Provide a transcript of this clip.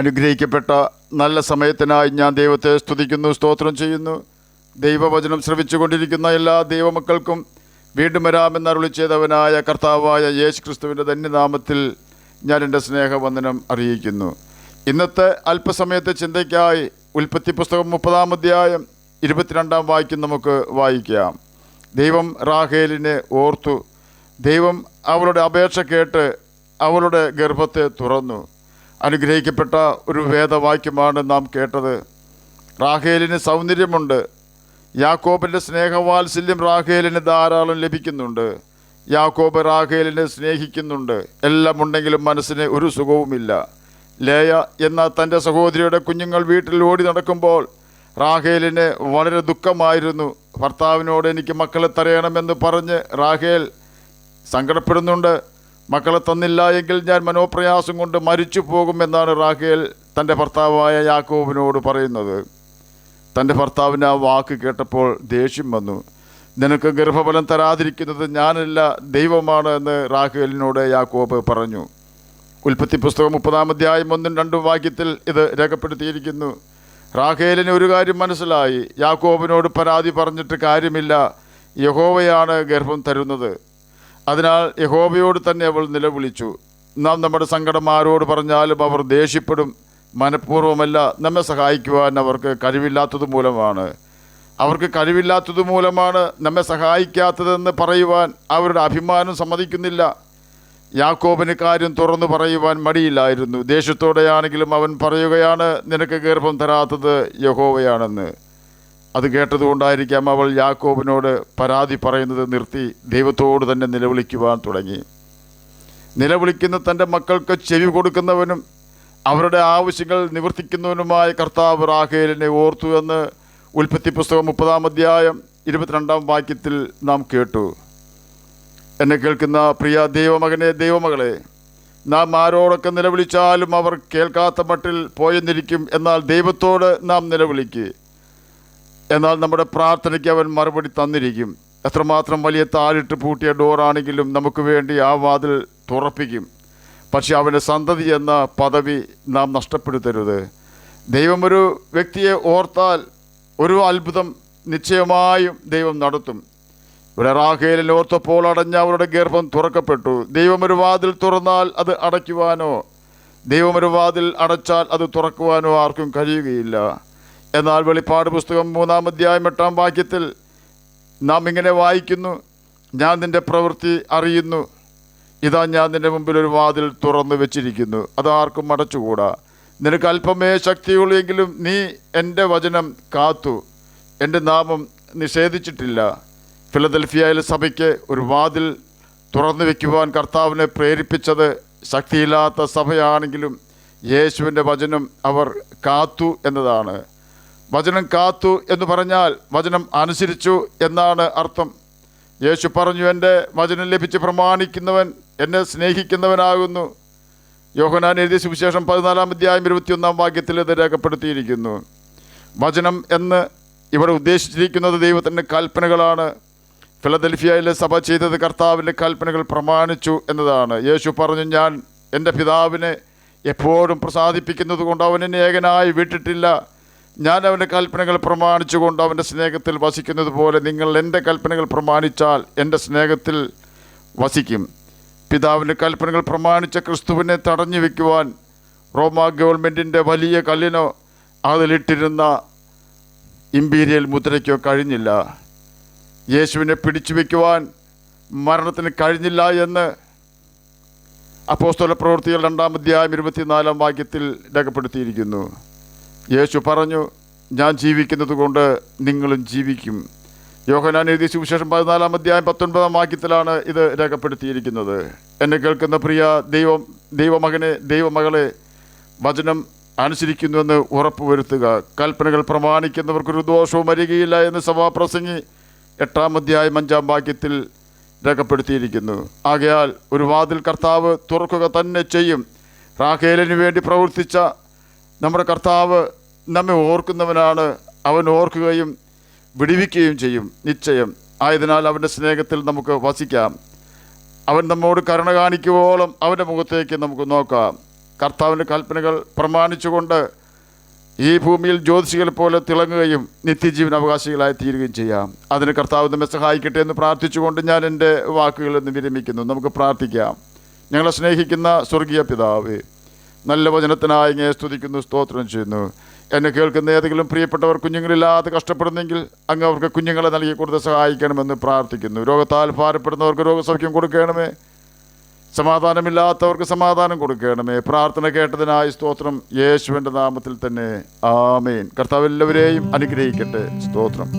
അനുഗ്രഹിക്കപ്പെട്ട നല്ല സമയത്തിനായി ഞാൻ ദൈവത്തെ സ്തുതിക്കുന്നു, സ്തോത്രം ചെയ്യുന്നു. ദൈവവചനം ശ്രവിച്ചുകൊണ്ടിരിക്കുന്ന എല്ലാ ദൈവമക്കൾക്കും വീണ്ടും വരാമെന്ന് അരുളി ചെയ്തവനായ കർത്താവായ യേശു ക്രിസ്തുവിൻ്റെ ധന്യനാമത്തിൽ ഞാൻ എൻ്റെ സ്നേഹവന്ദനം അറിയിക്കുന്നു. ഇന്നത്തെ അല്പസമയത്തെ ചിന്തയ്ക്കായി ഉൽപ്പത്തി പുസ്തകം 30-ാം അധ്യായം 22-ാം വാക്യം നമുക്ക് വായിക്കാം. ദൈവം റാഹേലിനെ ഓർത്തു. ദൈവം അവളുടെ അപേക്ഷ കേട്ട് അവളുടെ ഗർഭത്തെ തുറന്നു. അനുഗ്രഹിക്കപ്പെട്ട ഒരു വേദവാക്യമാണ് നാം കേട്ടത്. റാഹേലിന് സൗന്ദര്യമുണ്ട്. യാക്കോബിൻ്റെ സ്നേഹവാത്സല്യം റാഹേലിന് ധാരാളം ലഭിക്കുന്നുണ്ട്. യാക്കോബ് റാഹേലിനെ സ്നേഹിക്കുന്നുണ്ട്. എല്ലാം ഉണ്ടെങ്കിലും മനസ്സിന് ഒരു സുഖവുമില്ല. ലേയ എന്ന തൻ്റെ സഹോദരിയുടെ കുഞ്ഞുങ്ങൾ വീട്ടിൽ ഓടി നടക്കുമ്പോൾ റാഹേലിന് വളരെ ദുഃഖമായിരുന്നു. ഭർത്താവിനോട് എനിക്ക് മക്കളെ തരയണമെന്ന് പറഞ്ഞ് റാഹേൽ സങ്കടപ്പെടുന്നുണ്ട്. മക്കളെ തന്നില്ല എങ്കിൽ ഞാൻ മനോപ്രയാസം കൊണ്ട് മരിച്ചു പോകുമെന്നാണ് റാഹേൽ തൻ്റെ ഭർത്താവായ യാക്കോബിനോട് പറയുന്നത്. തൻ്റെ ഭർത്താവിന് ആ വാക്ക് കേട്ടപ്പോൾ ദേഷ്യം വന്നു. നിനക്ക് ഗർഭഫലം തരാതിരിക്കുന്നത് ഞാനല്ല, ദൈവമാണ് എന്ന് റാഹേലിനോട് യാക്കോബ് പറഞ്ഞു. ഉൽപ്പത്തി പുസ്തകം 30-ാം അധ്യായം 1-2 വാക്യത്തിൽ ഇത് രേഖപ്പെടുത്തിയിരിക്കുന്നു. റാഹേലിന് ഒരു കാര്യം മനസ്സിലായി. യാക്കോബിനോട് പരാതി പറഞ്ഞിട്ട് കാര്യമില്ല, യഹോവയാണ് ഗർഭം തരുന്നത്. അതിനാൽ യഹോവയോട് തന്നെ അവൾ നിലവിളിച്ചു. നാം നമ്മുടെ സങ്കടം ആരോട് പറഞ്ഞാലും അവർ ദേഷ്യപ്പെടും. മനഃപൂർവ്വമല്ല, നമ്മെ സഹായിക്കുവാൻ അവർക്ക് കഴിവില്ലാത്തത് മൂലമാണ് നമ്മെ സഹായിക്കാത്തതെന്ന് പറയുവാൻ അവരുടെ അഭിമാനം സമ്മതിക്കുന്നില്ല. യാക്കോബിന് കാര്യം തുറന്നു പറയുവാൻ മടിയില്ലായിരുന്നു. ദേഷ്യത്തോടെയാണെങ്കിലും അവൻ പറയുകയാണ്, നിനക്ക് ഗർഭം തരാത്തത് യഹോവയാണെന്ന്. അത് കേട്ടതുകൊണ്ടായിരിക്കാം അവൾ യാക്കോബിനോട് പരാതി പറയുന്നത് നിർത്തി ദൈവത്തോട് തന്നെ നിലവിളിക്കുവാൻ തുടങ്ങി. നിലവിളിക്കുന്ന തൻ്റെ മക്കൾക്ക് ചെവി കൊടുക്കുന്നവനും അവരുടെ ആവശ്യങ്ങൾ നിവർത്തിക്കുന്നവനുമായ കർത്താവ് റാഹേലിനെ ഓർത്തു എന്ന് ഉൽപ്പത്തി പുസ്തകം 30-ാം അധ്യായം 22-ാം വാക്യത്തിൽ നാം കേട്ടു. എന്നെ കേൾക്കുന്ന പ്രിയ ദൈവമകനെ, ദൈവമകളെ, നാം ആരോടൊക്കെ നിലവിളിച്ചാലും അവർ കേൾക്കാത്ത മട്ടിൽ പോയെന്നിരിക്കും. എന്നാൽ ദൈവത്തോട് നാം നിലവിളിക്കുക, എന്നാൽ നമ്മുടെ പ്രാർത്ഥനയ്ക്ക് അവൻ മറുപടി തന്നിരിക്കും. എത്രമാത്രം വലിയ താഴിട്ട് പൂട്ടിയ ഡോറാണെങ്കിലും നമുക്ക് വേണ്ടി ആ വാതിൽ തുറപ്പിക്കും. പക്ഷെ അവൻ്റെ സന്തതി എന്ന പദവി നാം നഷ്ടപ്പെടുത്തരുത്. ദൈവം ഒരു വ്യക്തിയെ ഓർത്താൽ ഒരു അത്ഭുതം നിശ്ചയമായും ദൈവം നടത്തും. ഇവിടെ റാഹേലിൽ ഓർത്തപ്പോൾ അടഞ്ഞ അവരുടെ ഗർഭം തുറക്കപ്പെട്ടു. ദൈവം ഒരു വാതിൽ തുറന്നാൽ അത് അടയ്ക്കുവാനോ, ദൈവം ഒരു വാതിൽ അടച്ചാൽ അത് തുറക്കുവാനോ ആർക്കും കഴിയുകയില്ല. എന്നാൽ വെളിപ്പാട് പുസ്തകം 3-ാം അധ്യായം 8-ാം വാക്യത്തിൽ നാം ഇങ്ങനെ വായിക്കുന്നു, ഞാൻ നിൻ്റെ പ്രവൃത്തി അറിയുന്നു. ഇതാ ഞാൻ നിൻ്റെ മുമ്പിൽ ഒരു വാതിൽ തുറന്നു വെച്ചിരിക്കുന്നു, അത് ആർക്കും അടച്ചുകൂടാ. നിനക്ക് അല്പമേ ശക്തിയുള്ളൂ എങ്കിലും നീ എൻ്റെ വചനം കാത്തു, എൻ്റെ നാമം നിഷേധിച്ചിട്ടില്ല. ഫിലദൽഫിയയിലെ സഭയ്ക്ക് ഒരു വാതിൽ തുറന്നു വയ്ക്കുവാൻ കർത്താവിനെ പ്രേരിപ്പിച്ചത് ശക്തിയില്ലാത്ത സഭയാണെങ്കിലും യേശുവിൻ്റെ വചനം അവർ കാത്തു എന്നതാണ്. വചനം കാത്തു എന്ന് പറഞ്ഞാൽ വചനം അനുസരിച്ചു എന്നാണ് അർത്ഥം. യേശു പറഞ്ഞു, എൻ്റെ വചനം ലഭിച്ച് പ്രമാണിക്കുന്നവൻ എന്നെ സ്നേഹിക്കുന്നവനാകുന്നു. യോഹന്നാൻ എഴുതിയ സുവിശേഷം 14-ാം അധ്യായം 21-ാം വാക്യത്തിൽ ഇത് രേഖപ്പെടുത്തിയിരിക്കുന്നു. വചനം എന്ന് ഇവിടെ ഉദ്ദേശിച്ചിരിക്കുന്നത് ദൈവത്തിൻ്റെ കൽപ്പനകളാണ്. ഫിലദൽഫിയയിലെ സഭ ചെയ്തത് കർത്താവിൻ്റെ കൽപ്പനകൾ പ്രമാണിച്ചു എന്നതാണ്. യേശു പറഞ്ഞു, ഞാൻ എൻ്റെ പിതാവിനെ എപ്പോഴും പ്രസാദിപ്പിക്കുന്നത് കൊണ്ട് അവൻ എന്നെ ഏകനായി വിട്ടിട്ടില്ല. ഞാൻ അവൻ്റെ കൽപ്പനകൾ പ്രമാണിച്ചുകൊണ്ട് അവൻ്റെ സ്നേഹത്തിൽ വസിക്കുന്നത് പോലെ നിങ്ങൾ എൻ്റെ കൽപ്പനകൾ പ്രമാണിച്ചാൽ എൻ്റെ സ്നേഹത്തിൽ വസിക്കും. പിതാവിൻ്റെ കൽപ്പനകൾ പ്രമാണിച്ച ക്രിസ്തുവിനെ തടഞ്ഞു വയ്ക്കുവാൻ റോമാ ഗവൺമെൻറ്റിൻ്റെ വലിയ കല്ലിനോ അതിലിട്ടിരുന്ന ഇമ്പീരിയൽ മുദ്രയ്ക്കോ കഴിഞ്ഞില്ല. യേശുവിനെ പിടിച്ചു വയ്ക്കുവാൻ മരണത്തിന് കഴിഞ്ഞില്ല എന്ന് അപ്പോസ്തല പ്രവൃത്തികൾ 2-ാം അധ്യായം 24-ാം വാക്യത്തിൽ രേഖപ്പെടുത്തിയിരിക്കുന്നു. യേശു പറഞ്ഞു, ഞാൻ ജീവിക്കുന്നത് കൊണ്ട് നിങ്ങളും ജീവിക്കും. യോഹന്നാൻ എഴുതിയ സുവിശേഷം 14-ാം അധ്യായം 19-ാം വാക്യത്തിലാണ് ഇത് രേഖപ്പെടുത്തിയിരിക്കുന്നത്. എന്നെ കേൾക്കുന്ന പ്രിയ ദൈവമകനെ, ദൈവമകളെ, വചനം അനുസരിക്കുന്നുവെന്ന് ഉറപ്പുവരുത്തുക. കൽപ്പനകൾ പ്രമാണിക്കുന്നവർക്കൊരു ദോഷവും വരികയില്ല എന്ന് സഭാപ്രസംഗി 8-ാം അധ്യായം 5-ാം വാക്യത്തിൽ രേഖപ്പെടുത്തിയിരിക്കുന്നു. ആകയാൽ ഒരു വാതിൽ കർത്താവ് തുറക്കുക തന്നെ ചെയ്യും. റാഹേലിന് വേണ്ടി പ്രവർത്തിച്ച നമ്മുടെ കർത്താവ് നമ്മെ ഓർക്കുന്നവനാണ്. അവൻ ഓർക്കുകയും വിടുവിക്കുകയും ചെയ്യും നിശ്ചയം. ആയതിനാൽ അവൻ്റെ സ്നേഹത്തിൽ നമുക്ക് വസിക്കാം. അവൻ നമ്മോട് കരുണ കാണിക്കുവോളം അവൻ്റെ മുഖത്തേക്ക് നമുക്ക് നോക്കാം. കർത്താവിൻ്റെ കൽപ്പനകൾ പ്രമാണിച്ചുകൊണ്ട് ഈ ഭൂമിയിൽ ജ്യോതിഷികളെ പോലെ തിളങ്ങുകയും നിത്യജീവൻ അവകാശികളായി തീരുകയും ചെയ്യാം. അതിന് കർത്താവ് നമ്മെ സഹായിക്കട്ടെ എന്ന് പ്രാർത്ഥിച്ചുകൊണ്ട് ഞാൻ എൻ്റെ വാക്കുകളിൽ നിന്ന് വിരമിക്കുന്നു. നമുക്ക് പ്രാർത്ഥിക്കാം. ഞങ്ങളെ സ്നേഹിക്കുന്ന സ്വർഗീയ പിതാവേ, നല്ല വചനത്തിനായി അങ്ങയെ സ്തുതിക്കുന്നു, സ്തോത്രം ചെയ്യുന്നു. എന്നെ കേൾക്കുന്ന ഏതെങ്കിലും പ്രിയപ്പെട്ടവർ കുഞ്ഞുങ്ങളില്ലാതെ കഷ്ടപ്പെടുന്നെങ്കിൽ അങ്ങ് അവർക്ക് കുഞ്ഞുങ്ങളെ നൽകി കൊടുത്ത് സഹായിക്കണമെന്ന് പ്രാർത്ഥിക്കുന്നു. രോഗത്താൽ ഭാരപ്പെടുന്നവർക്ക് രോഗസൗഖ്യം കൊടുക്കണമേ. സമാധാനമില്ലാത്തവർക്ക് സമാധാനം കൊടുക്കണമേ. പ്രാർത്ഥന കേട്ടതിനായി സ്തോത്രം. യേശുവിൻ്റെ നാമത്തിൽ തന്നെ ആമേൻ. കർത്താവ് എല്ലാവരെയും അനുഗ്രഹിക്കട്ടെ. സ്തോത്രം.